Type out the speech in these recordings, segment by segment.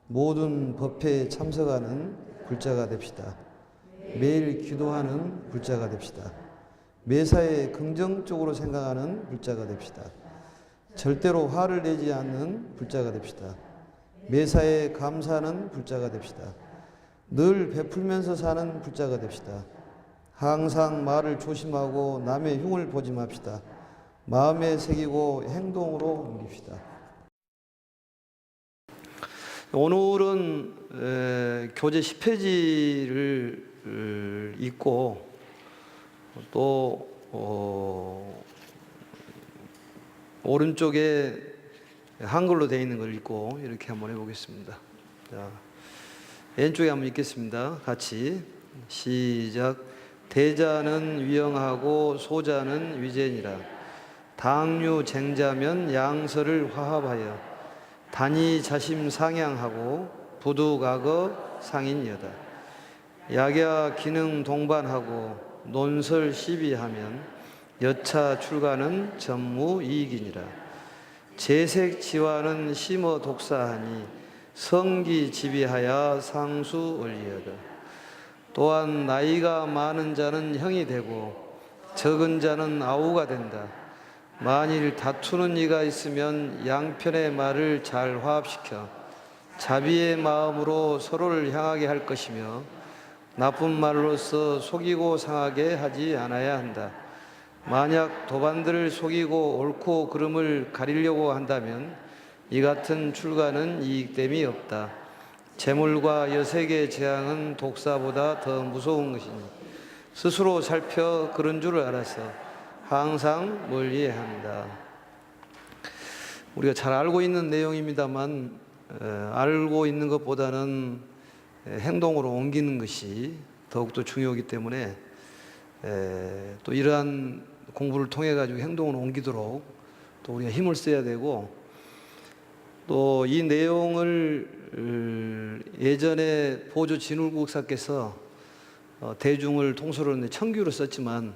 모든 법회에 참석하는 불자가 됩시다. 매일 기도하는 불자가 됩시다. 매사에 긍정적으로 생각하는 불자가 됩시다. 절대로 화를 내지 않는 불자가 됩시다. 매사에 감사하는 불자가 됩시다. 늘 베풀면서 사는 불자가 됩시다. 항상 말을 조심하고 남의 흉을 보지 맙시다. 마음에 새기고 행동으로 옮깁시다. 오늘은 교재 10페이지를 읽고 또 오른쪽에 한글로 되어 있는 걸 읽고 이렇게 한번 해보겠습니다. 자, 왼쪽에 한번 읽겠습니다. 같이 시작. 대자는 위영하고 소자는 위재니라. 당류쟁자면 양서를 화합하여 단이 자심 상향하고 부두각어 상인여다. 약야 기능 동반하고 논설 시비하면 여차 출가는 전무 이익이니라. 재색 지화는 심어 독사하니 성기 지비하여 상수 원리여다. 또한 나이가 많은 자는 형이 되고 적은 자는 아우가 된다. 만일 다투는 이가 있으면 양편의 말을 잘 화합시켜 자비의 마음으로 서로를 향하게 할 것이며 나쁜 말로서 속이고 상하게 하지 않아야 한다. 만약 도반들을 속이고 옳고 그름을 가리려고 한다면 이 같은 출가는 이익됨이 없다. 재물과 여색의 재앙은 독사보다 더 무서운 것이니 스스로 살펴 그런 줄을 알아서 항상 멀리해야 한다. 우리가 잘 알고 있는 내용입니다만 알고 있는 것보다는 행동으로 옮기는 것이 더욱더 중요하기 때문에 또 이러한 공부를 통해 가지고 행동으로 옮기도록 또 우리가 힘을 써야 되고, 또 이 내용을 예전에 보조 진울국사께서 대중을 통솔하는 청규로 썼지만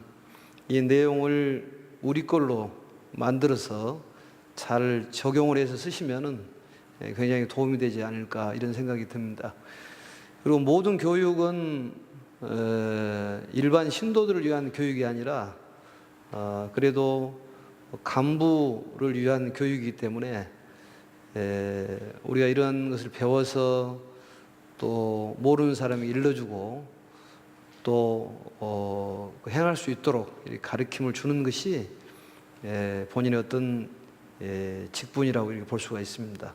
이 내용을 우리 걸로 만들어서 잘 적용을 해서 쓰시면은 굉장히 도움이 되지 않을까 이런 생각이 듭니다. 그리고 모든 교육은 일반 신도들을 위한 교육이 아니라 그래도 간부를 위한 교육이기 때문에 우리가 이런 것을 배워서 또 모르는 사람에게 일러주고 또 행할 수 있도록 이렇게 가르침을 주는 것이 본인의 어떤 직분이라고 이렇게 볼 수가 있습니다.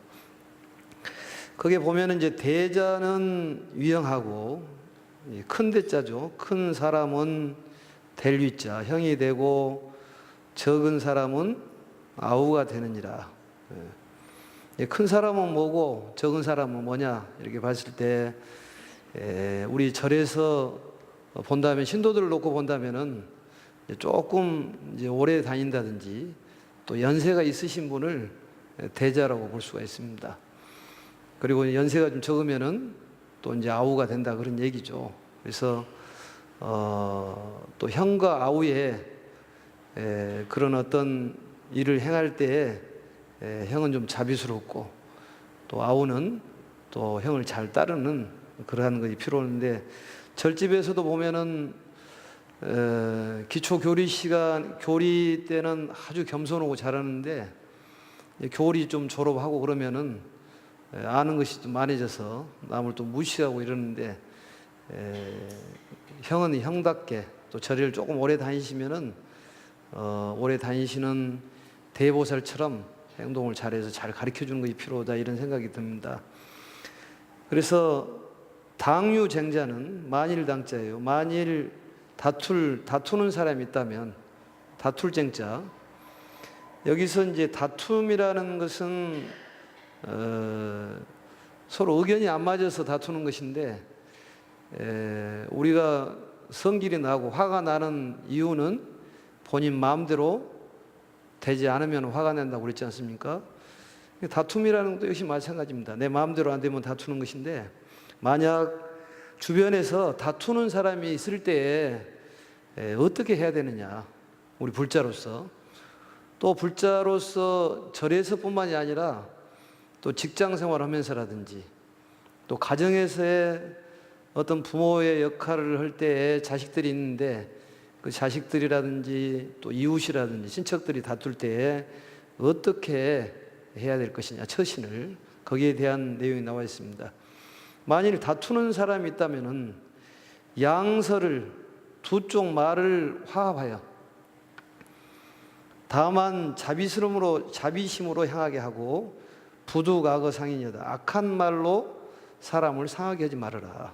거기에 보면은 이제 대자는 위형하고 큰 대자죠. 큰 사람은 될 위자 형이 되고 적은 사람은 아우가 되느니라. 큰 사람은 뭐고 적은 사람은 뭐냐 이렇게 봤을 때 우리 절에서 본다면, 신도들을 놓고 본다면은 조금 이제 오래 다닌다든지 또 연세가 있으신 분을 대자라고 볼 수가 있습니다. 그리고 연세가 좀 적으면은 또 이제 아우가 된다 그런 얘기죠. 그래서 또 형과 아우의 그런 어떤 일을 행할 때에 형은 좀 자비스럽고 또 아우는 또 형을 잘 따르는 그러한 것이 필요한데, 절집에서도 보면은 기초 교리 시간, 교리 때는 아주 겸손하고 잘하는데 교리 좀 졸업하고 그러면은 아는 것이 좀 많아져서 남을 또 무시하고 이러는데, 형은 형답게 또 절을 조금 오래 다니시면은 오래 다니시는 대보살처럼 행동을 잘해서 잘 가르쳐 주는 것이 필요하다 이런 생각이 듭니다. 그래서 당류쟁자는 만일 당자예요. 만일 다투는 사람이 있다면 다툴 쟁자. 여기서 이제 다툼이라는 것은 서로 의견이 안 맞아서 다투는 것인데, 우리가 성질이 나고 화가 나는 이유는 본인 마음대로 되지 않으면 화가 난다고 그랬지 않습니까? 다툼이라는 것도 역시 마찬가지입니다. 내 마음대로 안 되면 다투는 것인데, 만약 주변에서 다투는 사람이 있을 때에 어떻게 해야 되느냐, 우리 불자로서, 또 불자로서 절에서뿐만이 아니라 또 직장 생활하면서라든지 또 가정에서의 어떤 부모의 역할을 할 때에 자식들이 있는데 그 자식들이라든지 또 이웃이라든지 친척들이 다툴 때에 어떻게 해야 될 것이냐, 처신을, 거기에 대한 내용이 나와 있습니다. 만일 다투는 사람이 있다면은 양서를, 두 쪽 말을 화합하여 다만 자비심으로 향하게 하고 부득악어 상인이다. 악한 말로 사람을 상하게 하지 말아라.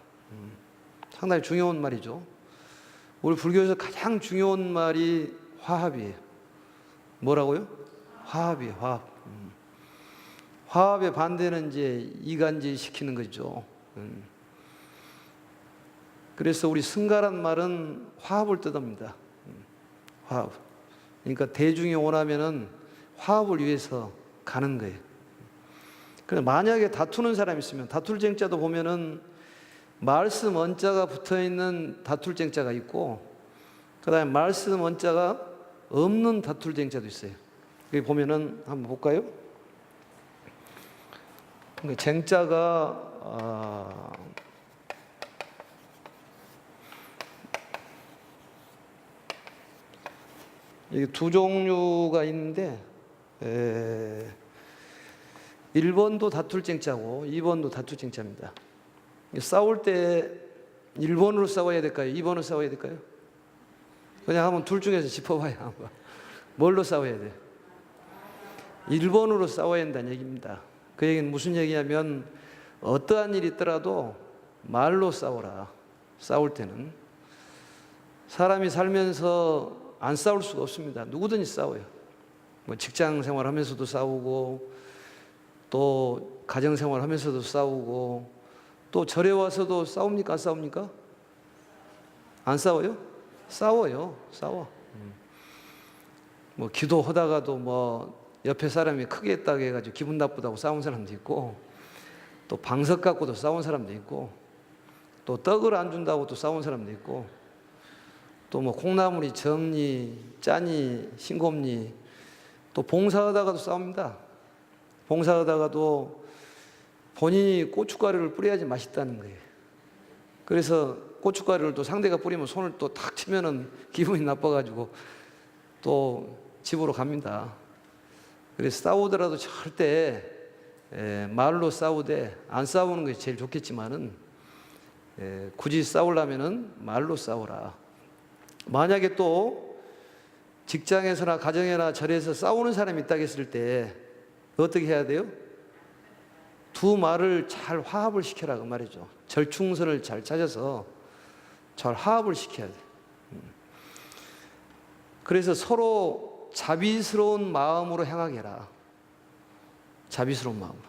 상당히 중요한 말이죠. 우리 불교에서 가장 중요한 말이 화합이에요. 뭐라고요? 화합이에요. 화합. 화합의 반대는 이제 이간질 시키는 거죠. 그래서 우리 승가란 말은 화합을 뜻합니다. 화합. 그러니까 대중이 원하면은 화합을 위해서 가는 거예요. 그런데 만약에 다투는 사람이 있으면, 다툴 쟁자도 보면은 말씀 원자가 붙어 있는 다툴 쟁자가 있고, 그 다음에 말씀 원자가 없는 다툴 쟁자도 있어요. 여기 보면은 한번 볼까요? 쟁자가 여기 두 종류가 있는데 1번도 다툴 쟁자고 2번도 다툴 쟁자입니다. 싸울 때 1번으로 싸워야 될까요? 2번으로 싸워야 될까요? 그냥 한번 둘 중에서 짚어봐야 한번. 뭘로 싸워야 돼요? 1번으로 싸워야 한다는 얘기입니다. 그 얘기는 무슨 얘기냐면 어떠한 일이 있더라도 말로 싸워라. 싸울 때는 사람이 살면서 안 싸울 수가 없습니다. 누구든지 싸워요. 뭐 직장 생활하면서도 싸우고 또 가정 생활하면서도 싸우고 또 절에 와서도 싸웁니까? 안 싸웁니까? 안 싸워요? 싸워요. 싸워. 뭐 기도하다가도 뭐 옆에 사람이 크게 했다고 해가지고 기분 나쁘다고 싸운 사람도 있고, 또 방석 갖고도 싸운 사람도 있고, 또 떡을 안 준다고 또 싸운 사람도 있고, 또 뭐 콩나물이 적니, 짜니, 싱겁니, 또 봉사하다가도 싸웁니다. 봉사하다가도 본인이 고춧가루를 뿌려야지 맛있다는 거예요. 그래서 고춧가루를 또 상대가 뿌리면 손을 또 탁 치면은 기분이 나빠가지고 또 집으로 갑니다. 그래서 싸우더라도 절대 말로 싸우되, 안 싸우는 것이 제일 좋겠지만은 굳이 싸우려면은 말로 싸우라. 만약에 또 직장에서나 가정이나 절에서 싸우는 사람이 있다고 했을 때 어떻게 해야 돼요? 두 말을 잘 화합을 시켜라 그 말이죠. 절충선을 잘 찾아서 잘 화합을 시켜야 돼. 그래서 서로 자비스러운 마음으로 향하게 해라. 자비스러운 마음으로.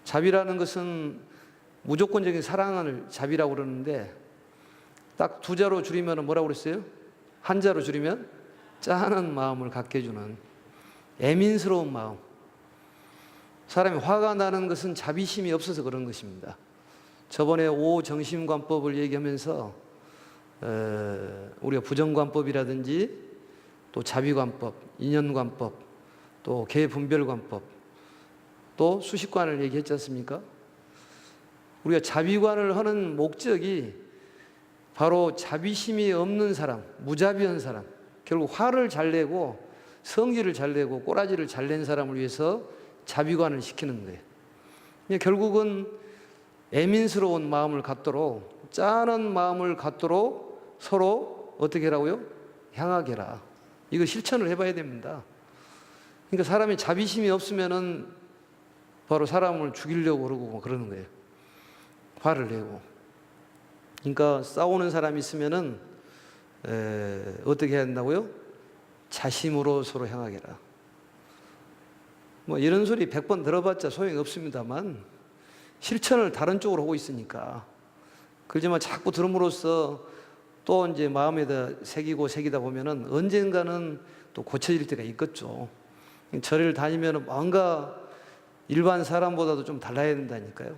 자비라는 것은 무조건적인 사랑을 자비라고 그러는데, 딱 두 자로 줄이면 뭐라고 그랬어요? 한 자로 줄이면 짠한 마음을 갖게 해주는 애민스러운 마음. 사람이 화가 나는 것은 자비심이 없어서 그런 것입니다. 저번에 오정심관법을 얘기하면서 우리가 부정관법이라든지 또 자비관법, 인연관법, 또 개분별관법, 또 수식관을 얘기했지 않습니까? 우리가 자비관을 하는 목적이 바로 자비심이 없는 사람, 무자비한 사람, 결국 화를 잘 내고 성질을 잘 내고 꼬라지를 잘 낸 사람을 위해서 자비관을 시키는 거예요. 결국은 애민스러운 마음을 갖도록, 짠한 마음을 갖도록 서로 어떻게 하라고요? 향하게 해라. 이거 실천을 해봐야 됩니다. 그러니까 사람이 자비심이 없으면은 바로 사람을 죽이려고 그러고 그러는 거예요. 화를 내고. 그러니까 싸우는 사람이 있으면은 어떻게 해야 된다고요? 자심으로 서로 향하게 해라. 뭐 이런 소리 100번 들어봤자 소용이 없습니다만 실천을 다른 쪽으로 하고 있으니까. 그렇지만 자꾸 들음으로써 또 이제 마음에다 새기고 새기다 보면은 언젠가는 또 고쳐질 때가 있겠죠. 절을 다니면 뭔가 일반 사람보다도 좀 달라야 된다니까요.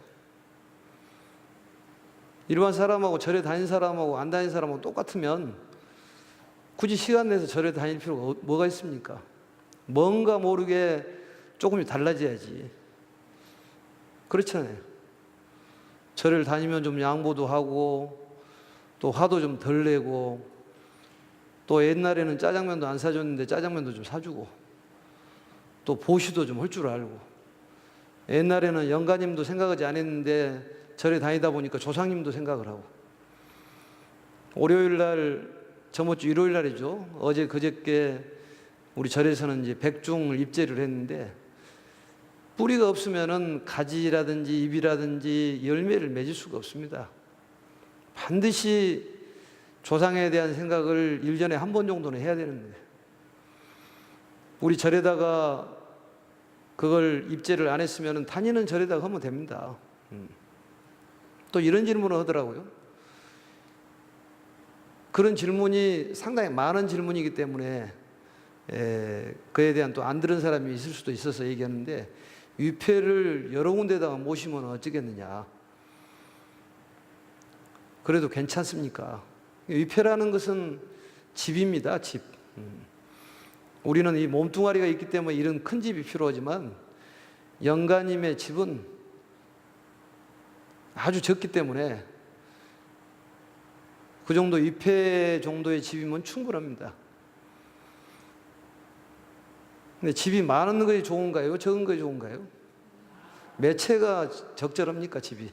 일반 사람하고 절에 다닌 사람하고 안 다닌 사람하고 똑같으면 굳이 시간 내서 절에 다닐 필요가 뭐가 있습니까? 뭔가 모르게 조금이 달라져야지. 그렇잖아요. 절을 다니면 좀 양보도 하고 또 화도 좀 덜 내고 또 옛날에는 짜장면도 안 사줬는데 짜장면도 좀 사주고 또 보시도 좀 할 줄 알고 옛날에는 영가님도 생각하지 않았는데 절에 다니다 보니까 조상님도 생각을 하고 월요일 날 저번 주 일요일 날이죠. 어제 그저께 우리 절에서는 이제 백중을 입제를 했는데 뿌리가 없으면은 가지라든지 잎이라든지 열매를 맺을 수가 없습니다. 반드시 조상에 대한 생각을 1년에 한 번 정도는 해야 되는 거예요. 우리 절에다가 그걸 입제를 안 했으면은 다니는 절에다가 하면 됩니다. 또 이런 질문을 하더라고요. 그런 질문이 상당히 많은 질문이기 때문에 그에 대한 또 안 들은 사람이 있을 수도 있어서 얘기하는데 위패를 여러 군데다가 모시면 어쩌겠느냐. 그래도 괜찮습니까? 위패라는 것은 집입니다. 집. 우리는 이 몸뚱아리가 있기 때문에 이런 큰 집이 필요하지만 영가님의 집은 아주 적기 때문에 그 정도 위패 정도의 집이면 충분합니다. 근데 집이 많은 것이 좋은가요? 적은 것이 좋은가요? 몇 채가 적절합니까? 집이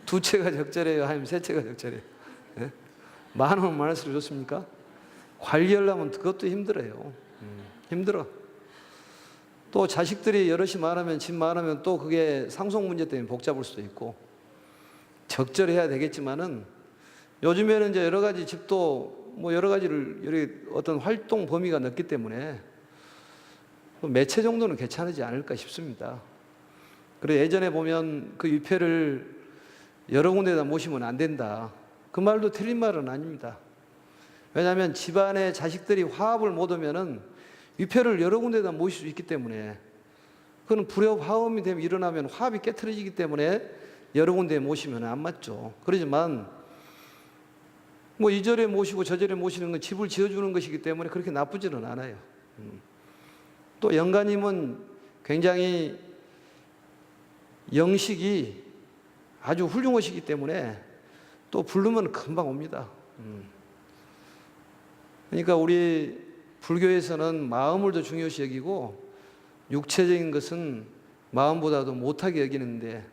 2채가 적절해요? 아니면 3채가 적절해요? 네? 많으면 많을수록 좋습니까? 관리하려면 그것도 힘들어요. 힘들어. 또 자식들이 여럿이 많으면 집 많으면 또 그게 상속 문제 때문에 복잡할 수도 있고 적절해야 되겠지만은 요즘에는 이제 여러 가지 집도 뭐 여러 가지를 어떤 활동 범위가 넓기 때문에 몇 채 정도는 괜찮지 않을까 싶습니다. 그래 예전에 보면 그 위패를 여러 군데다 모시면 안 된다. 그 말도 틀린 말은 아닙니다. 왜냐하면 집안에 자식들이 화합을 못 하면은 위패를 여러 군데다 모실 수 있기 때문에 그건 불협 화음이 되면 일어나면 화합이 깨트려지기 때문에 여러 군데에 모시면 안 맞죠. 그렇지만 뭐 이 절에 모시고 저 절에 모시는 건 집을 지어주는 것이기 때문에 그렇게 나쁘지는 않아요. 또 영가님은 굉장히 영식이 아주 훌륭하시기 때문에 또 부르면 금방 옵니다. 그러니까 우리 불교에서는 마음을 더 중요시 여기고 육체적인 것은 마음보다도 못하게 여기는데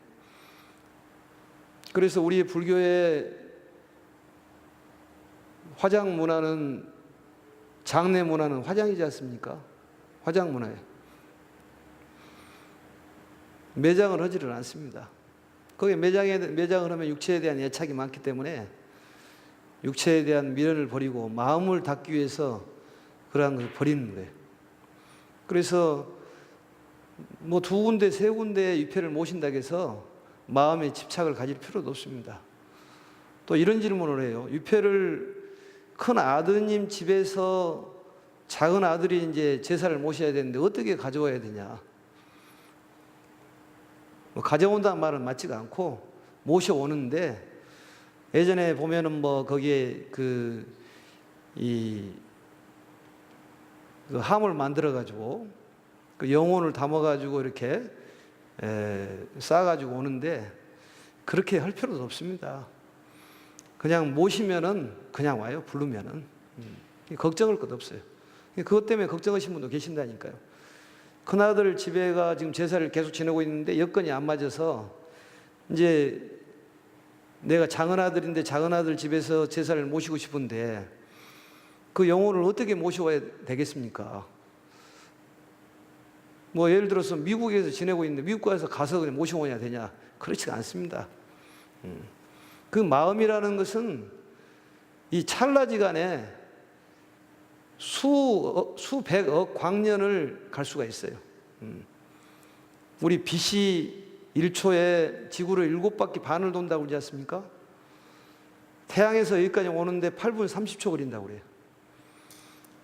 그래서 우리 불교의 화장 문화는 장례 문화는 화장이지 않습니까? 화장 문화에 매장을 하지를 않습니다. 거기에 매장을 하면 육체에 대한 애착이 많기 때문에 육체에 대한 미련을 버리고 마음을 닦기 위해서 그러한 것을 버리는 거예요. 그래서 뭐 2군데, 3군데의 위패를 모신다고 해서 마음에 집착을 가질 필요도 없습니다. 또 이런 질문을 해요. 위패를 큰 아드님 집에서 작은 아들이 이제 제사를 모셔야 되는데 어떻게 가져와야 되냐. 뭐 가져온다는 말은 맞지가 않고 모셔오는데 예전에 보면은 뭐 거기에 그 함을 만들어가지고 그 영혼을 담아가지고 이렇게 싸가지고 오는데 그렇게 할 필요도 없습니다. 그냥 모시면은 그냥 와요. 부르면은 걱정할 것 없어요. 그것 때문에 걱정하신 분도 계신다니까요. 큰아들 집에가 지금 제사를 계속 지내고 있는데 여건이 안 맞아서 이제 내가 작은아들인데 작은아들 집에서 제사를 모시고 싶은데 그 영혼을 어떻게 모셔와야 되겠습니까? 뭐 예를 들어서 미국에서 지내고 있는데 미국 가서 그냥 모셔오냐 되냐? 그렇지가 않습니다. 그 마음이라는 것은 이 찰나지간에 수백억 광년을 갈 수가 있어요. 우리 BC 1초에 지구를 7바퀴 반을 돈다고 그러지 않습니까? 태양에서 여기까지 오는데 8분 30초 걸린다고 그래요.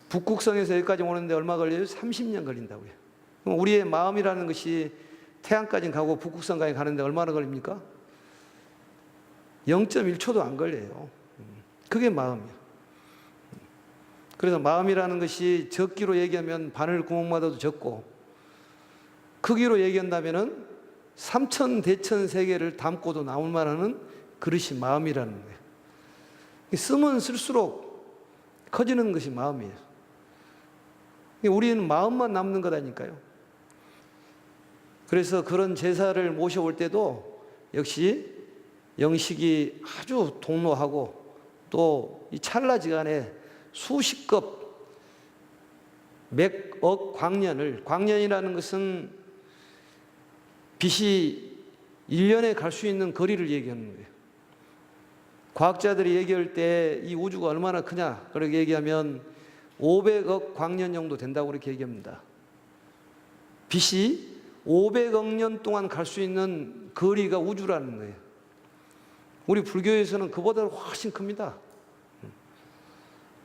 북극성에서 여기까지 오는데 얼마 걸려요? 30년 걸린다고요. 그럼 우리의 마음이라는 것이 태양까지 가고 북극성까지 가는데 얼마나 걸립니까? 0.1초도 안 걸려요. 그게 마음이에요. 그래서 마음이라는 것이 적기로 얘기하면 바늘 구멍마다도 적고, 크기로 얘기한다면은 삼천대천 세계를 담고도 남을 만한 그릇이 마음이라는 거예요. 쓰면 쓸수록 커지는 것이 마음이에요. 우리는 마음만 남는 거다니까요. 그래서 그런 제사를 모셔올 때도 역시 영식이 아주 동로하고 또 이 찰나지간에 수십급 몇억 광년이라는 것은 빛이 1년에 갈 수 있는 거리를 얘기하는 거예요. 과학자들이 얘기할 때 이 우주가 얼마나 크냐 그렇게 얘기하면 500억 광년 정도 된다고 그렇게 얘기합니다. 빛이 500억 년 동안 갈 수 있는 거리가 우주라는 거예요. 우리 불교에서는 그보다 훨씬 큽니다.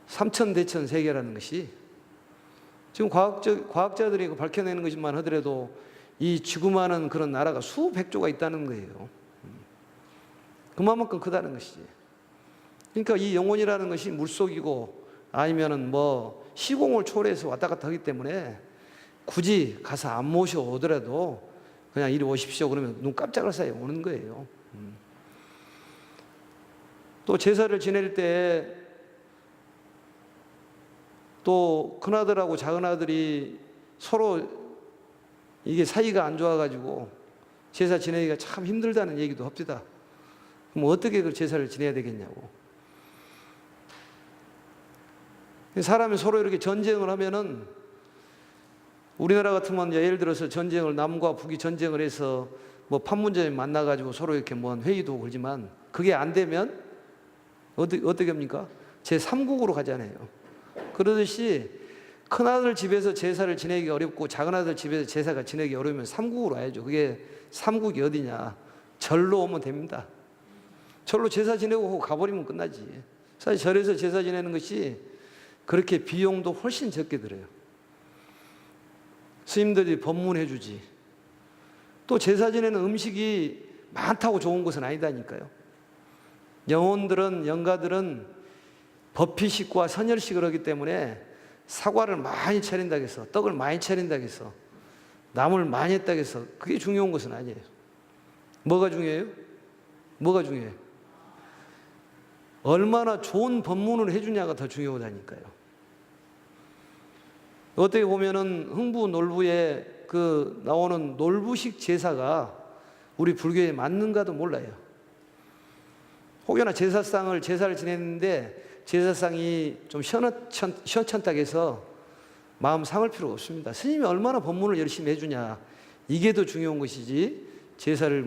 삼천대천 세계라는 것이 지금 과학자들이 밝혀내는 것만 하더라도 이 지구만한 그런 나라가 수백조가 있다는 거예요. 그만큼 크다는 것이지. 그러니까 이 영혼이라는 것이 물속이고 아니면은 뭐 시공을 초월해서 왔다 갔다 하기 때문에 굳이 가서 안 모셔오더라도 그냥 이리 오십시오 그러면 눈 깜짝할 사이에 오는 거예요. 또 제사를 지낼 때 또 큰아들하고 작은아들이 서로 이게 사이가 안 좋아가지고 제사 지내기가 참 힘들다는 얘기도 합니다. 그럼 어떻게 그 제사를 지내야 되겠냐고. 사람이 서로 이렇게 전쟁을 하면은 우리나라 같으면 예를 들어서 전쟁을 남과 북이 전쟁을 해서 뭐 판문점에 만나가지고 서로 이렇게 뭐 회의도 걸지만 그게 안 되면 어떻게 합니까? 제3국으로 가잖아요. 그러듯이 큰아들 집에서 제사를 지내기 어렵고 작은아들 집에서 제사가 지내기 어려우면 3국으로 와야죠. 그게 3국이 어디냐? 절로 오면 됩니다. 절로 제사 지내고 가버리면 끝나지. 사실 절에서 제사 지내는 것이 그렇게 비용도 훨씬 적게 들어요. 스님들이 법문해 주지. 또 제사 지내는 음식이 많다고 좋은 것은 아니다니까요. 영가들은 법피식과 선열식을 하기 때문에 사과를 많이 차린다고 해서 떡을 많이 차린다고 해서 나물 많이 했다고 해서 그게 중요한 것은 아니에요. 뭐가 중요해요? 뭐가 중요해요? 얼마나 좋은 법문을 해주냐가 더 중요하다니까요. 어떻게 보면은 흥부 놀부에 그 나오는 놀부식 제사가 우리 불교에 맞는가도 몰라요. 혹여나 제사를 지냈는데 제사상이 좀 시원찮다고 해서 마음 상할 필요가 없습니다. 스님이 얼마나 법문을 열심히 해주냐 이게 더 중요한 것이지 제사를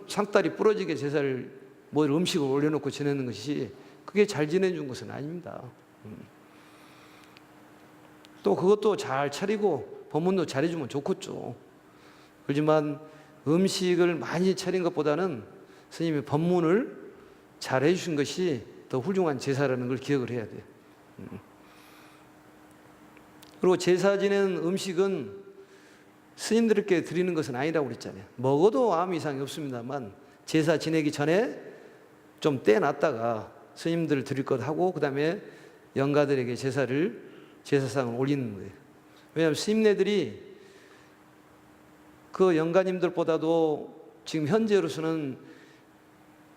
상다리 부러지게 제사를 음식을 올려놓고 지내는 것이 그게 잘 지내준 것은 아닙니다. 또 그것도 잘 차리고 법문도 잘해주면 좋겠죠. 그렇지만 음식을 많이 차린 것보다는 스님이 법문을 잘 해주신 것이 더 훌륭한 제사라는 걸 기억을 해야 돼요. 그리고 제사 지내는 음식은 스님들께 드리는 것은 아니라고 그랬잖아요. 먹어도 아무 이상이 없습니다만 제사 지내기 전에 좀 떼놨다가 스님들 드릴 것 하고 그 다음에 영가들에게 제사상을 올리는 거예요. 왜냐하면 스님네들이 그 영가님들보다도 지금 현재로서는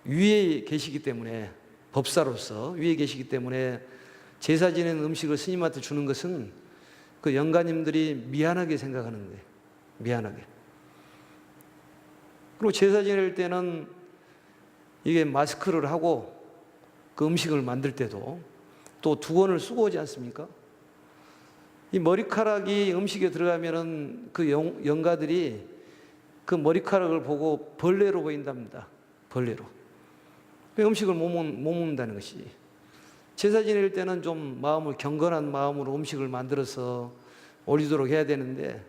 위에 계시기 때문에 법사로서 위에 계시기 때문에 제사 지내는 음식을 스님한테 주는 것은 그 영가님들이 미안하게 생각하는 거예요. 미안하게. 그리고 제사 지낼 때는 이게 마스크를 하고 그 음식을 만들 때도 또 두건을 쓰고 오지 않습니까? 이 머리카락이 음식에 들어가면은 그 영가들이 그 머리카락을 보고 벌레로 보인답니다. 벌레로. 음식을 못 먹는다는 것이. 제사 지낼 때는 좀 마음을 경건한 마음으로 음식을 만들어서 올리도록 해야 되는데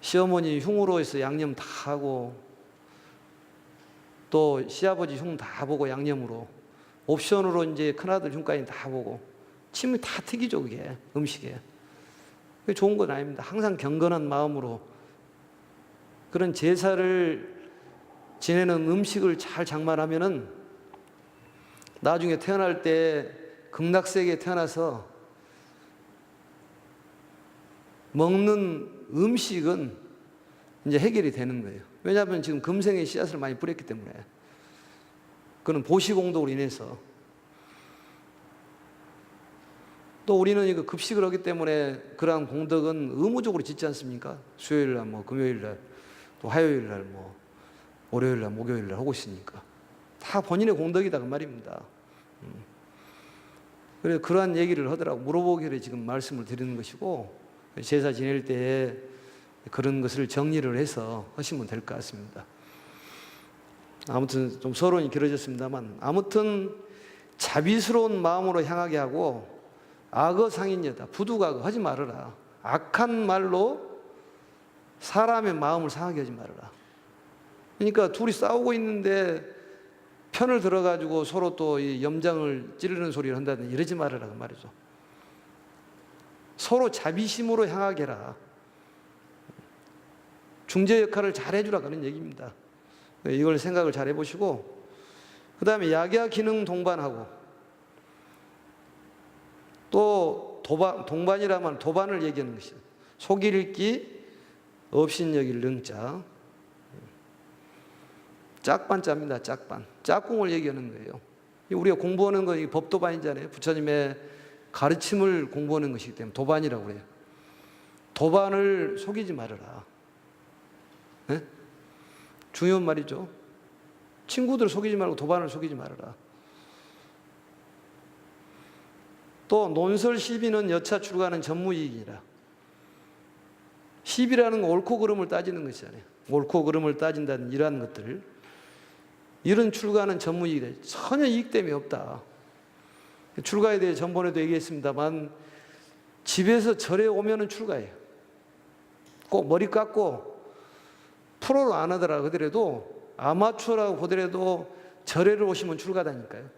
시어머니 흉으로 해서 양념 다 하고 또 시아버지 흉 다 보고 양념으로 옵션으로 이제 큰아들 흉까지 다 보고 침이 다 튀기죠. 그게 음식에. 그게 좋은 건 아닙니다. 항상 경건한 마음으로 그런 제사를 지내는 음식을 잘 장만하면은 나중에 태어날 때 극락세계에 태어나서 먹는 음식은 이제 해결이 되는 거예요. 왜냐하면 지금 금생의 씨앗을 많이 뿌렸기 때문에. 그는 보시공덕으로 인해서. 또 우리는 이거 급식을 하기 때문에 그러한 공덕은 의무적으로 짓지 않습니까? 수요일 날, 뭐 금요일 날, 또 화요일 날, 뭐 월요일 날, 목요일 날 하고 있으니까 다 본인의 공덕이다 그 말입니다. 그래서 그러한 얘기를 하더라고 물어보기를 지금 말씀을 드리는 것이고 제사 지낼 때에 그런 것을 정리를 해서 하시면 될 것 같습니다. 아무튼 좀 서론이 길어졌습니다만 아무튼 자비스러운 마음으로 향하게 하고 악어 상인여다 부두각어 하지 말아라. 악한 말로 사람의 마음을 상하게 하지 말아라. 그러니까 둘이 싸우고 있는데 편을 들어가지고 서로 또 이 염장을 찌르는 소리를 한다든지 이러지 말아라 그 말이죠. 서로 자비심으로 향하게 해라. 중재 역할을 잘 해주라 그런 얘기입니다. 이걸 생각을 잘 해보시고 그 다음에 약야 기능 동반하고 또 동반이라면 도반을 얘기하는 것이죠. 속일 읽기 업신여길 능자 짝반자입니다. 짝반 짝꿍을 얘기하는 거예요. 우리가 공부하는 거 법도반이잖아요. 부처님의 가르침을 공부하는 것이기 때문에 도반이라고 그래요. 도반을 속이지 말아라. 네? 중요한 말이죠. 친구들을 속이지 말고 도반을 속이지 말아라. 또 논설 시비는 여차 출가하는 전무이익이라. 시비라는 건 옳고 그름을 따지는 것이잖아요. 옳고 그름을 따진다는 이러한 것들. 이런 출가는 전무이익이다. 전혀 이익됨이 없다. 출가에 대해 전번에도 얘기했습니다만 집에서 절에 오면은 출가해요. 꼭 머리 깎고 프로로 안 하더라 하더라도 아마추어라고 보더라도 절에를 오시면 출가다니까요.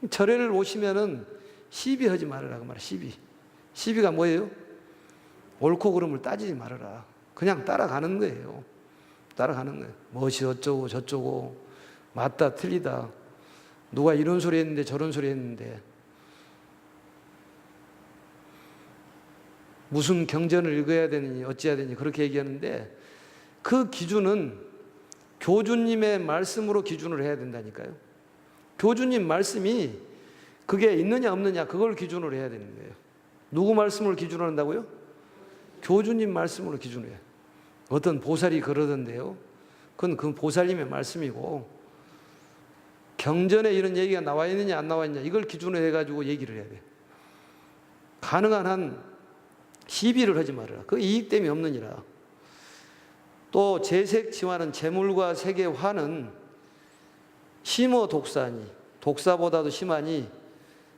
절에를 오시면은 시비하지 말아라 그 말이야. 시비가 뭐예요? 옳고 그름을 따지지 말아라. 그냥 따라가는 거예요. 따라가는 거예요. 무엇이 어쩌고 저쩌고 맞다 틀리다 누가 이런 소리 했는데 저런 소리 했는데 무슨 경전을 읽어야 되느니 어찌해야 되느니 그렇게 얘기하는데 그 기준은 교주님의 말씀으로 기준을 해야 된다니까요. 교주님 말씀이 그게 있느냐 없느냐 그걸 기준으로 해야 되는 거예요. 누구 말씀을 기준으로 한다고요? 교주님 말씀으로 기준으로 해요. 어떤 보살이 그러던데요. 그건 그 보살님의 말씀이고 경전에 이런 얘기가 나와 있느냐 안 나와 있느냐 이걸 기준으로 해가지고 얘기를 해야 돼요. 가능한 한 시비를 하지 말아라. 그 이익됨이 없느니라. 또 재색지화는 재물과 색의 화는 심어 독사니 독사보다도 심하니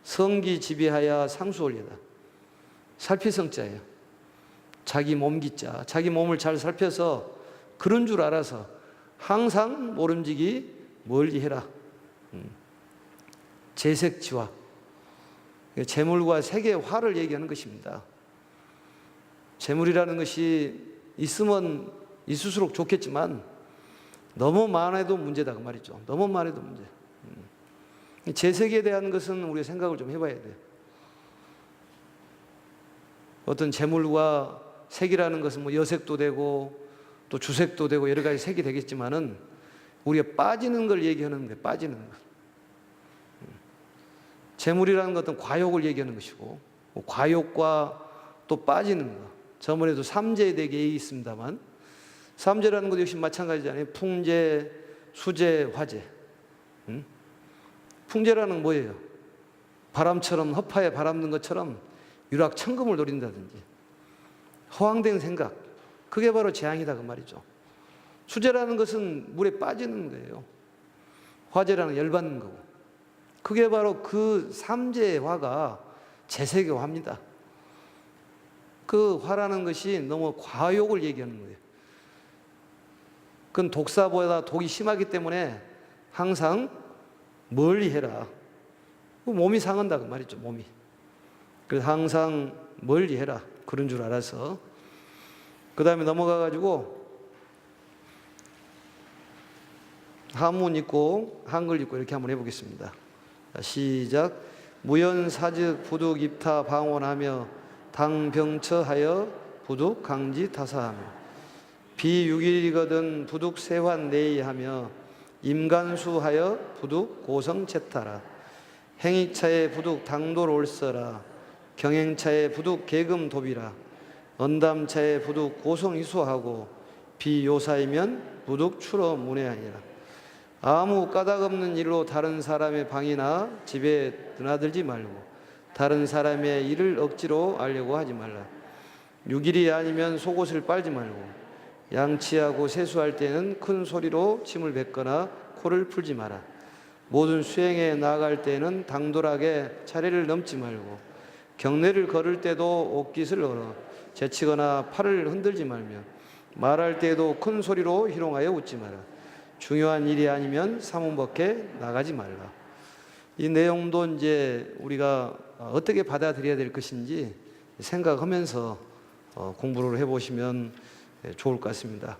성기지비하여 상수올리다. 살피성자예요. 자기 몸기자. 자기 몸을 잘 살펴서 그런 줄 알아서 항상 모름지기 멀리 해라. 재색지화. 재물과 색의 화를 얘기하는 것입니다. 재물이라는 것이 있으면 있을수록 좋겠지만 너무 많아도 문제다 그 말이죠. 너무 많아도 문제. 재색에 대한 것은 우리가 생각을 좀 해봐야 돼요. 어떤 재물과 색이라는 것은 뭐 여색도 되고 또 주색도 되고 여러 가지 색이 되겠지만은 우리가 빠지는 걸 얘기하는 거예요. 빠지는 것. 재물이라는 것은 과욕을 얘기하는 것이고 과욕과 또 빠지는 것. 저번에도 삼재에 대해 얘기했습니다만 삼재라는 것도 역시 마찬가지잖아요. 풍재, 수재, 화재. 풍재라는 건 뭐예요? 바람처럼 허파에 바람 든 것처럼 유락천금을 노린다든지 허황된 생각. 그게 바로 재앙이다 그 말이죠. 수재라는 것은 물에 빠지는 거예요. 화재라는 열받는 거고. 그게 바로 그 삼재의 화가 재색의 화입니다. 그 화라는 것이 너무 과욕을 얘기하는 거예요. 그건 독사보다 독이 심하기 때문에 항상 멀리 해라. 몸이 상한다 그 말이죠. 몸이. 그래서 항상 멀리 해라. 그런 줄 알아서 그 다음에 넘어가 가지고 한문 읽고 한글 읽고 이렇게 한번 해보겠습니다. 자, 시작. 무연사즉 부득 입타 방언하며 당병처하여 부득 강지 타사하며 비유길이거든 부득 세환 내의하며 임간수하여 부득 고성채타라. 행위차에 부득 당돌 올서라. 경행차에 부득 계금도비라. 언담차에 부득 고성이수하고 비요사이면 부득 추러 문외하니라. 아무 까닭 없는 일로 다른 사람의 방이나 집에 드나들지 말고 다른 사람의 일을 억지로 알려고 하지 말라. 6일이 아니면 속옷을 빨지 말고 양치하고 세수할 때는 큰 소리로 침을 뱉거나 코를 풀지 마라. 모든 수행에 나아갈 때는 당돌하게 차례를 넘지 말고 경례를 걸을 때도 옷깃을 걸어 제치거나 팔을 흔들지 말며 말할 때도 큰 소리로 희롱하여 웃지 마라. 중요한 일이 아니면 사문 밖에 나가지 말라. 이 내용도 이제 우리가 어떻게 받아들여야 될 것인지 생각하면서 공부를 해보시면 좋을 것 같습니다.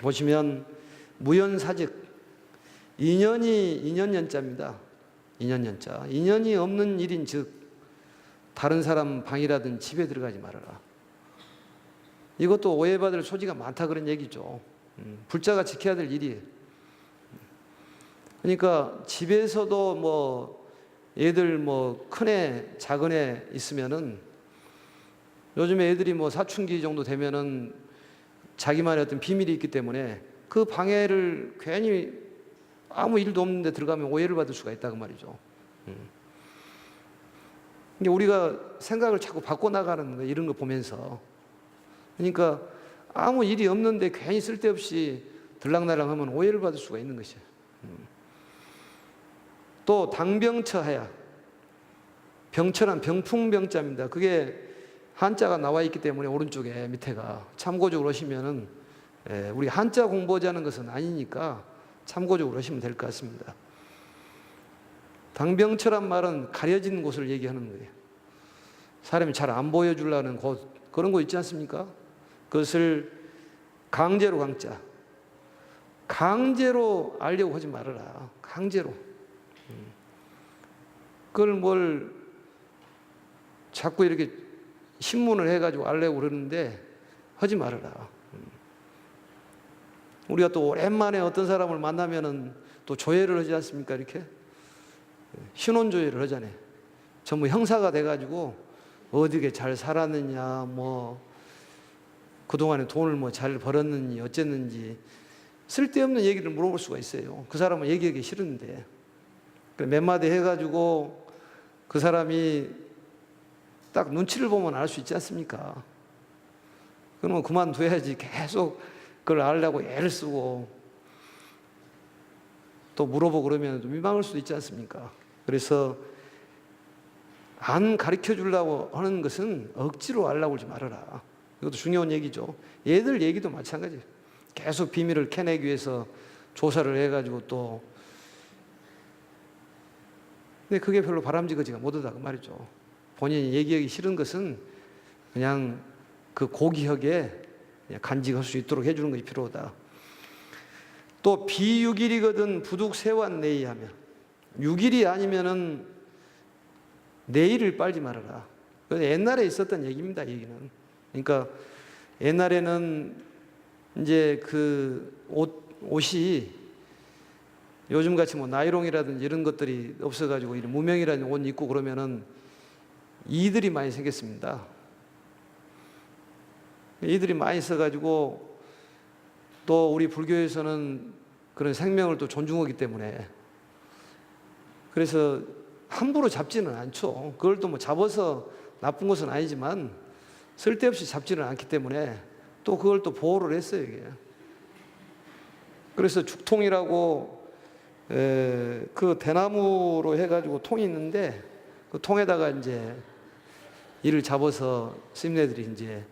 보시면 무연사즉 인연이 인연연자입니다. 인연연자. 인연이 없는 일인 즉 다른 사람 방이라든 집에 들어가지 말아라. 이것도 오해받을 소지가 많다 그런 얘기죠. 불자가 지켜야 될 일이에요. 그러니까 집에서도 뭐 애들 뭐 큰애 작은애 있으면은 요즘에 애들이 뭐 사춘기 정도 되면은 자기만의 어떤 비밀이 있기 때문에 그 방해를 괜히 아무 일도 없는데 들어가면 오해를 받을 수가 있다 그 말이죠. 근데 우리가 생각을 자꾸 바꿔나가는 거 이런 거 보면서 그러니까 아무 일이 없는데 괜히 쓸데없이 들락날락하면 오해를 받을 수가 있는 것이에요. 또 당병처하야. 병처란 병풍병자입니다. 그게 한자가 나와 있기 때문에 오른쪽에 밑에가 참고적으로 하시면은 우리 한자 공부하자는 것은 아니니까 참고적으로 하시면 될 것 같습니다. 당병처란 말은 가려진 곳을 얘기하는 거예요. 사람이 잘 안 보여주려는 곳 그런 거 있지 않습니까? 그것을 강제로 강자 강제로 알려고 하지 말아라. 강제로 그걸 뭘 자꾸 이렇게 신문을 해가지고 알려고 그러는데 하지 말아라. 우리가 또 오랜만에 어떤 사람을 만나면은 또 조회를 하지 않습니까? 이렇게 신혼조회를 하잖아요. 전부 형사가 돼가지고 어디게 잘 살았느냐 뭐 그동안에 돈을 뭐 잘 벌었는지 어쨌는지 쓸데없는 얘기를 물어볼 수가 있어요. 그 사람은 얘기하기 싫은데 몇 마디 해가지고 그 사람이 딱 눈치를 보면 알 수 있지 않습니까? 그러면 그만둬야지 계속 그걸 알려고 애를 쓰고 또 물어보고 그러면 민망할 수도 있지 않습니까? 그래서 안 가르쳐 주려고 하는 것은 억지로 알라고 하지 말아라. 이것도 중요한 얘기죠. 얘들 얘기도 마찬가지예요. 계속 비밀을 캐내기 위해서 조사를 해가지고 또 근데 그게 별로 바람직하지가 못하다 그 말이죠. 본인이 얘기하기 싫은 것은 그냥 그 고기하게 간직할 수 있도록 해주는 것이 필요하다. 또 비유길이거든 부득 세환 내의하며 6일이 아니면은 내일을 빨지 말아라. 옛날에 있었던 얘기입니다. 이 얘기는. 그러니까 옛날에는 이제 그 옷이 요즘 같이 뭐 나이롱이라든지 이런 것들이 없어가지고 이런 무명이라는 옷 입고 그러면은 이들이 많이 생겼습니다. 이들이 많이 있어가지고 또 우리 불교에서는 그런 생명을 또 존중하기 때문에 그래서 함부로 잡지는 않죠. 그걸 또 뭐 잡아서 나쁜 것은 아니지만 쓸데없이 잡지는 않기 때문에 또 그걸 또 보호를 했어요, 이게. 그래서 죽통이라고 그 대나무로 해가지고 통이 있는데 그 통에다가 이제 이를 잡아서 스님네들이 이제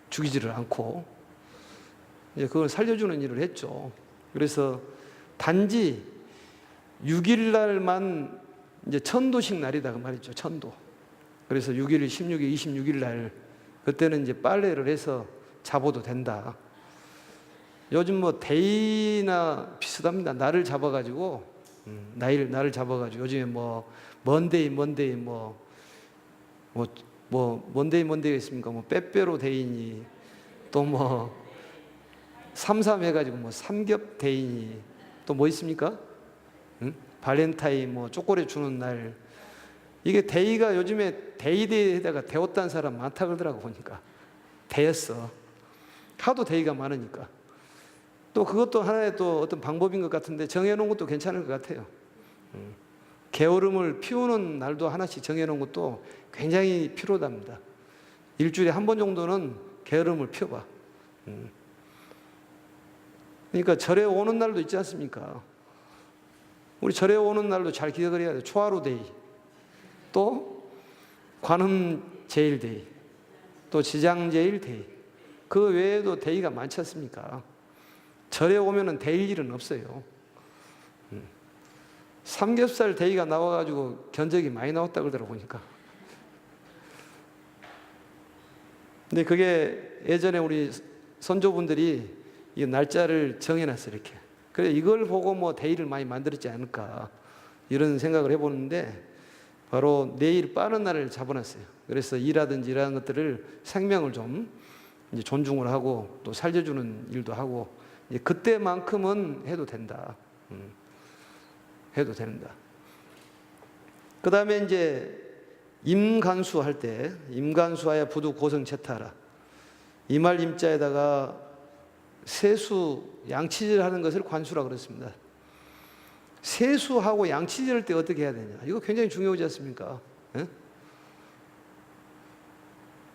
죽이지를 않고 이제 그걸 살려주는 일을 했죠. 그래서 단지 6일 날만 이제 천도식 날이다 그 말이죠. 천도. 그래서 6일, 16일, 26일 날 그때는 이제 빨래를 해서 잡아도 된다. 요즘 뭐 데이나 비슷합니다. 날을 잡아가지고 날을 잡아가지고 요즘에 뭐 먼데이 먼데이가 있습니까? 뭐 빼빼로 데이니 또 뭐 삼삼 해가지고 뭐 삼겹 데이니 또 뭐 있습니까? 응? 발렌타인 뭐 초콜릿 주는 날. 이게 데이가 요즘에 데이데이에다가 데웠다는 사람 많다 그러더라고 보니까. 데였어. 하도 데이가 많으니까. 또 그것도 하나의 또 어떤 방법인 것 같은데 정해놓은 것도 괜찮을 것 같아요. 게으름을 피우는 날도 하나씩 정해놓은 것도 굉장히 필요합니다. 일주일에 한 번 정도는 게으름을 피워봐. 그러니까 절에 오는 날도 있지 않습니까? 우리 절에 오는 날도 잘 기억을 해야 돼요. 초하루 데이, 또 관음 제일 데이, 또 지장 제일 데이. 그 외에도 데이가 많지 않습니까? 절에 오면은 데일 일은 없어요. 삼겹살 데이가 나와가지고 견적이 많이 나왔다 그러더라고 보니까. 근데 그게 예전에 우리 선조분들이 이 날짜를 정해놨어요 이렇게. 그래 이걸 보고 뭐 데이를 많이 만들었지 않을까 이런 생각을 해보는데 바로 내일 빠른 날을 잡아놨어요. 그래서 일하든지 이러한 것들을 생명을 좀 이제 존중을 하고 또 살려주는 일도 하고 이제 그때만큼은 해도 된다. 해도 된다. 그 다음에 이제 임간수 할 때 임간수하여 부두 고성 채타라. 이말 임자에다가 세수 양치질 하는 것을 관수라 그랬습니다. 세수하고 양치질 할 때 어떻게 해야 되냐? 이거 굉장히 중요하지 않습니까? 예?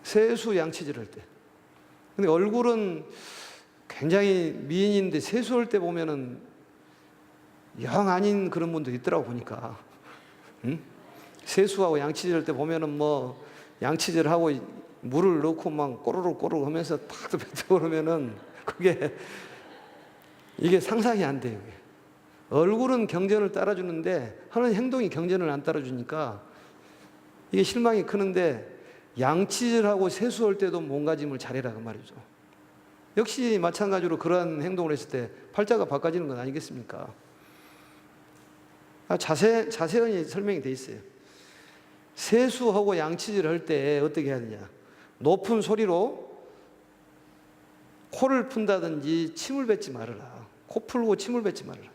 세수 양치질 할 때. 근데 얼굴은 굉장히 미인인데 세수할 때 보면은 영 아닌 그런 분도 있더라고 보니까. 응? 세수하고 양치질 할 때 보면은 뭐 양치질 하고 물을 넣고 막 꼬르륵 하면서 탁 뱉어 그러면은 그게 이게 상상이 안 돼요. 얼굴은 경전을 따라주는데 하는 행동이 경전을 안 따라주니까 이게 실망이 크는데 양치질하고 세수할 때도 몸가짐을 잘해라 그 말이죠. 역시 마찬가지로 그러한 행동을 했을 때 팔자가 바꿔지는 건 아니겠습니까? 자세히 설명이 돼 있어요. 세수하고 양치질 할 때 어떻게 해야 되냐? 높은 소리로 코를 푼다든지 침을 뱉지 말아라. 코 풀고 침을 뱉지 말아라.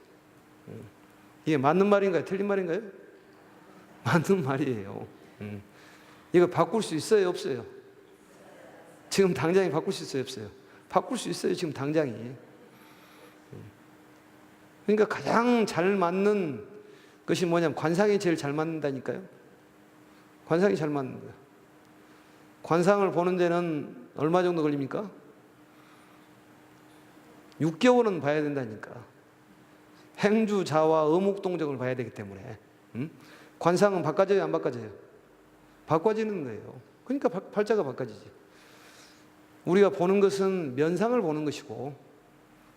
이게 맞는 말인가요? 틀린 말인가요? 맞는 말이에요. 이거 바꿀 수 있어요? 없어요? 지금 당장에 바꿀 수 있어요? 없어요? 바꿀 수 있어요, 지금 당장이. 그러니까 가장 잘 맞는 것이 뭐냐면 관상이 제일 잘 맞는다니까요. 관상이 잘 맞는 거예요. 관상을 보는 데는 얼마 정도 걸립니까? 6개월은 봐야 된다니까. 행주, 자와, 어묵동정을 봐야 되기 때문에. 관상은 바꿔져요, 안 바꿔져요? 바꿔지는 거예요. 그러니까 팔자가 바꿔지지. 우리가 보는 것은 면상을 보는 것이고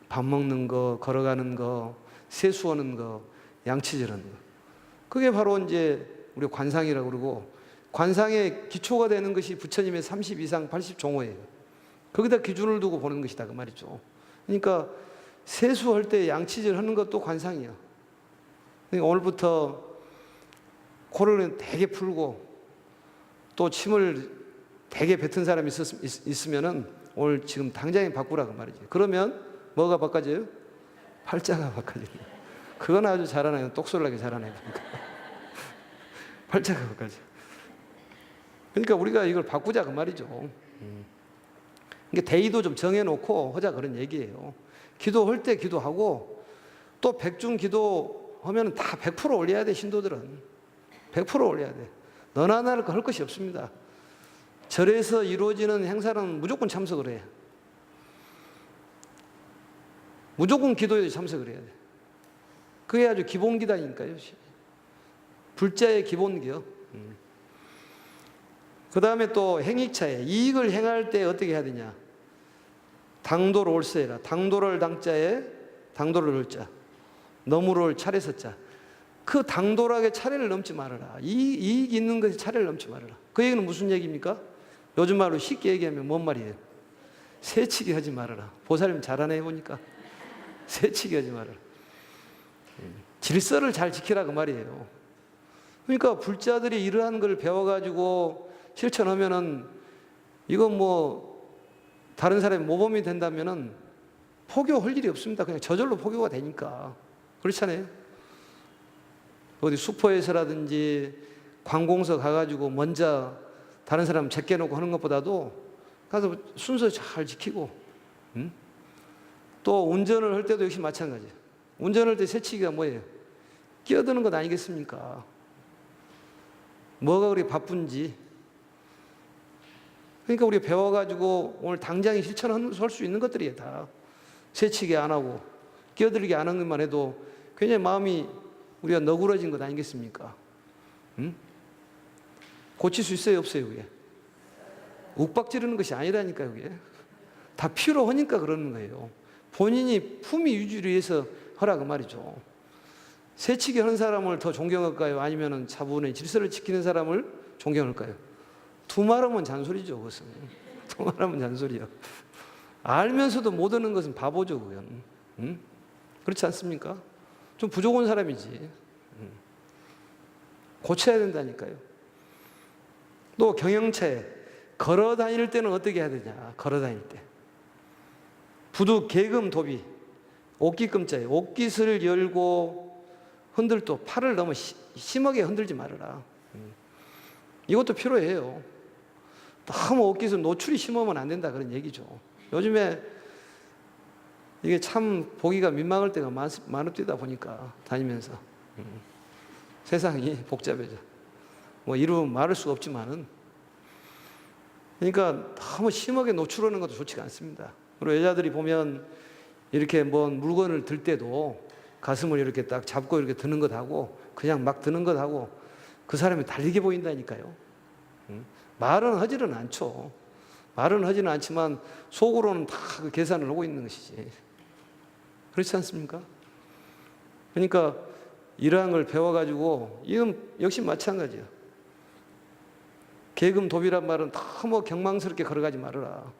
밥 먹는 거, 걸어가는 거, 세수하는 거, 양치질하는 거. 그게 바로 이제 우리 관상이라고 그러고 관상의 기초가 되는 것이 부처님의 30 이상 80 종호예요. 거기다 기준을 두고 보는 것이다 그 말이죠. 그러니까 세수할 때 양치질 하는 것도 관상이야. 그러니까 오늘부터 코를 되게 풀고 또 침을 되게 뱉은 사람이 있으면은 오늘 지금 당장에 바꾸라 그 말이지. 그러면 뭐가 바꿔져요? 팔자가 바꿔져요. 그건 아주 잘하네요. 똑솔하게 잘하네요. 팔자가 바꿔져. 그러니까 우리가 이걸 바꾸자 그 말이죠. 그러니까 데이도 좀 정해놓고 하자 그런 얘기예요. 기도할 때 기도하고 또 백중 기도 하면 다 100% 올려야 돼. 신도들은 100% 올려야 돼. 너나 나나 할 것이 없습니다. 절에서 이루어지는 행사는 무조건 참석을 해. 무조건 기도에 참석을 해야 돼. 그게 아주 기본기다니까요. 불자의 기본기요. 그 다음에 또 행익차에 이익을 행할 때 어떻게 해야 되냐? 당도를 올세라. 당도를 당자에 당도를 넣자. 너무를 차례 섰자. 그 당돌하게 차례를 넘지 말아라. 이익 있는 것에 차례를 넘지 말아라. 그 얘기는 무슨 얘기입니까? 요즘 말로 쉽게 얘기하면 뭔 말이에요? 새치기 하지 말아라. 보살님 잘하네 해보니까. 새치기 하지 말아라. 질서를 잘 지키라 그 말이에요. 그러니까 불자들이 이러한 걸 배워가지고 실천하면은 이건 뭐 다른 사람이 모범이 된다면은 포교할 일이 없습니다. 그냥 저절로 포교가 되니까. 그렇잖아요. 어디 슈퍼에서라든지 관공서 가가지고 먼저 다른 사람 제껴놓고 하는 것보다도 가서 순서 잘 지키고, 또 운전을 할 때도 역시 마찬가지예요. 운전할 때 새치기가 뭐예요? 끼어드는 것 아니겠습니까? 뭐가 그렇게 바쁜지. 그러니까 우리가 배워가지고 오늘 당장에 실천할 수 있는 것들이에요. 다 새치기 안 하고 끼어들기 안 하는 것만 해도 굉장히 마음이 우리가 너그러진 것 아니겠습니까? 고칠 수 있어요, 없어요, 그게? 욱박지르는 것이 아니라니까요, 그게. 다 필요하니까 그러는 거예요. 본인이 품위 유지를 위해서 하라 그 말이죠. 새치기 하는 사람을 더 존경할까요? 아니면 차분히 질서를 지키는 사람을 존경할까요? 두말하면 잔소리죠, 그것은. 두말하면 잔소리요. 알면서도 못 하는 것은 바보죠, 그건. 그렇지 않습니까? 좀 부족한 사람이지. 고쳐야 된다니까요. 또 경영체, 걸어 다닐 때는 어떻게 해야 되냐? 걸어 다닐 때. 부두 개금 도비, 옷깃금자에 옷깃을 열고 흔들도 팔을 너무 심하게 흔들지 말아라. 이것도 필요해요. 너무 옷깃을 노출이 심하면 안 된다 그런 얘기죠. 요즘에 이게 참 보기가 민망할 때가 많습니다 보니까 다니면서. 세상이 복잡해져. 뭐 이루 말할 수가 없지만은, 그러니까 너무 심하게 노출하는 것도 좋지가 않습니다. 그리고 여자들이 보면 이렇게 뭐 물건을 들 때도 가슴을 이렇게 딱 잡고 이렇게 드는 것하고 그냥 막 드는 것하고 그 사람이 달리게 보인다니까요. 말은 하지는 않죠. 말은 하지는 않지만 속으로는 다 그 계산을 하고 있는 것이지. 그렇지 않습니까? 그러니까 이러한 걸 배워가지고 이건 역시 마찬가지예요. 개금 도비란 말은 너무 경망스럽게 걸어가지 말아라.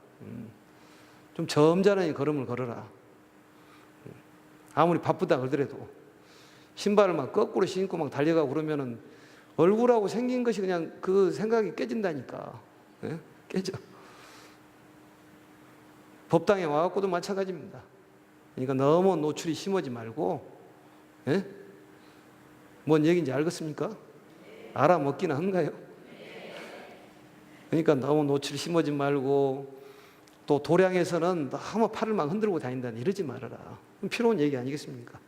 좀 점잖은 걸음을 걸어라. 아무리 바쁘다 그러더라도 신발을 막 거꾸로 신고 막 달려가고 그러면은 얼굴하고 생긴 것이 그냥 그 생각이 깨진다니까. 예? 깨져. 법당에 와갖고도 마찬가지입니다. 그러니까 너무 노출이 심하지 말고, 예? 뭔 얘기인지 알겠습니까? 알아먹기는 한가요? 그러니까 너무 노출이 심하지 말고, 또 도량에서는 너무 팔을 막 흔들고 다닌다니 이러지 말아라. 필요한 얘기 아니겠습니까?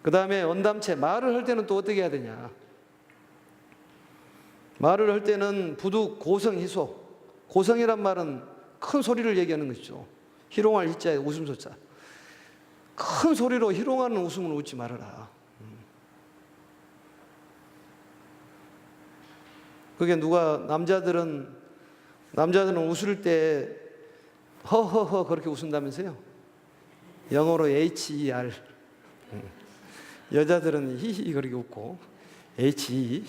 그 다음에 언담체, 말을 할 때는 또 어떻게 해야 되냐? 말을 할 때는 부득 고성희소. 고성이란 말은 큰 소리를 얘기하는 것이죠. 희롱할 희자에 웃음소자. 큰 소리로 희롱하는 웃음을 웃지 말아라. 그게 누가 남자들은 웃을 때 허허허 그렇게 웃는다면서요? 영어로 HER. 여자들은 히히 그렇게 웃고 HE.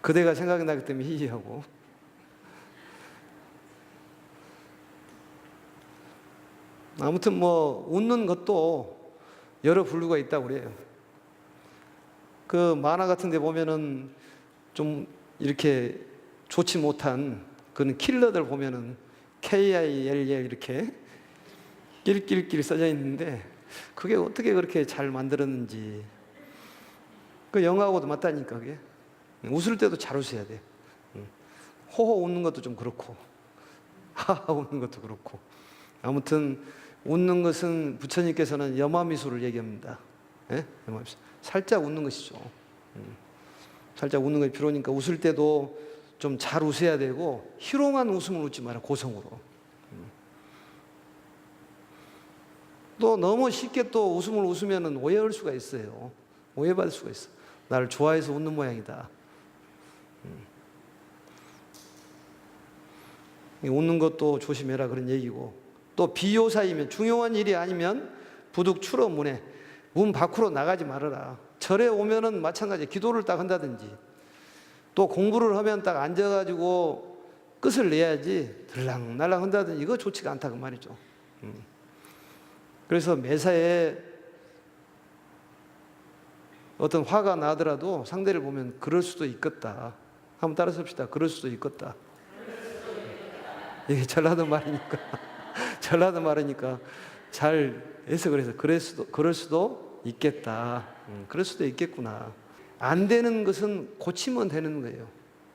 그대가 생각이 나기 때문에 히히하고. 아무튼 뭐 웃는 것도 여러 분류가 있다고 그래요. 그 만화 같은 데 보면은 좀 이렇게 좋지 못한 그런 킬러들 보면은 KILL 이렇게 낄낄낄 써져 있는데 그게 어떻게 그렇게 잘 만들었는지. 그 영화하고도 맞다니까 그게. 웃을 때도 잘 웃어야 돼. 호호 웃는 것도 좀 그렇고 하하 웃는 것도 그렇고. 아무튼 웃는 것은 부처님께서는 염화미소를 얘기합니다. 예? 염화미소. 살짝 웃는 것이죠. 살짝 웃는 것이 필요하니까 웃을 때도 좀 잘 웃어야 되고 희롱한 웃음을 웃지 마라. 고성으로. 또 너무 쉽게 또 웃음을 웃으면 오해할 수가 있어요. 오해받을 수가 있어. 나를 좋아해서 웃는 모양이다. 웃는 것도 조심해라 그런 얘기고. 또 비요사이면 중요한 일이 아니면 부득 출어 문에 문 밖으로 나가지 말아라. 절에 오면은 마찬가지 기도를 딱 한다든지 또 공부를 하면 딱 앉아가지고 끝을 내야지 들락날락 한다든지 이거 좋지가 않다 그 말이죠. 그래서 매사에 어떤 화가 나더라도 상대를 보면 그럴 수도 있겠다. 한번 따라서 합시다. 그럴 수도 있겠다. 이게 전라도 말이니까 전라도 말이니까 잘 해서 그럴 수도 있겠다. 그럴 수도 있겠구나. 안 되는 것은 고치면 되는 거예요.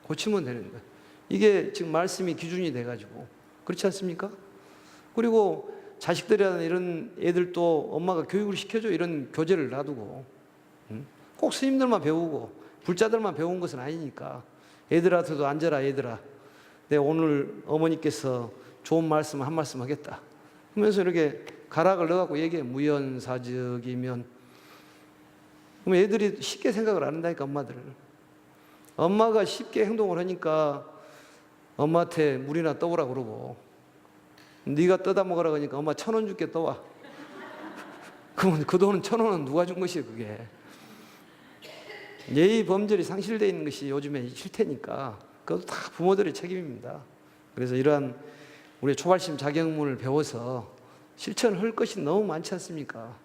고치면 되는 거예요. 이게 지금 말씀이 기준이 돼가지고 그렇지 않습니까? 그리고 자식들이나 이런 애들도 엄마가 교육을 시켜줘 이런 교재를 놔두고 꼭 스님들만 배우고 불자들만 배운 것은 아니니까 애들한테도 앉아라 얘들아. 내가 오늘 어머니께서 좋은 말씀 한 말씀 하겠다. 하면서 이렇게 가락을 넣어갖고 얘기해. 무연사적이면. 그럼 애들이 쉽게 생각을 안 한다니까 엄마들을. 엄마가 쉽게 행동을 하니까 엄마한테 물이나 떠오라 그러고 네가 떠다 먹으라 그러니까 엄마 1,000원 줄게 떠와. 그러면 그 돈은 1,000원은 누가 준 것이에요 그게. 예의 범절이 상실되어 있는 것이 요즘에 실태니까 그것도 다 부모들의 책임입니다. 그래서 이러한 우리 초발심 자격문을 배워서 실천할 것이 너무 많지 않습니까?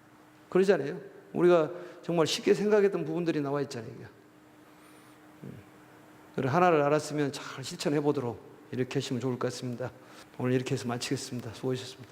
그러잖아요. 우리가 정말 쉽게 생각했던 부분들이 나와 있잖아요. 그래 하나를 알았으면 잘 실천해 보도록 이렇게 하시면 좋을 것 같습니다. 오늘 이렇게 해서 마치겠습니다. 수고하셨습니다.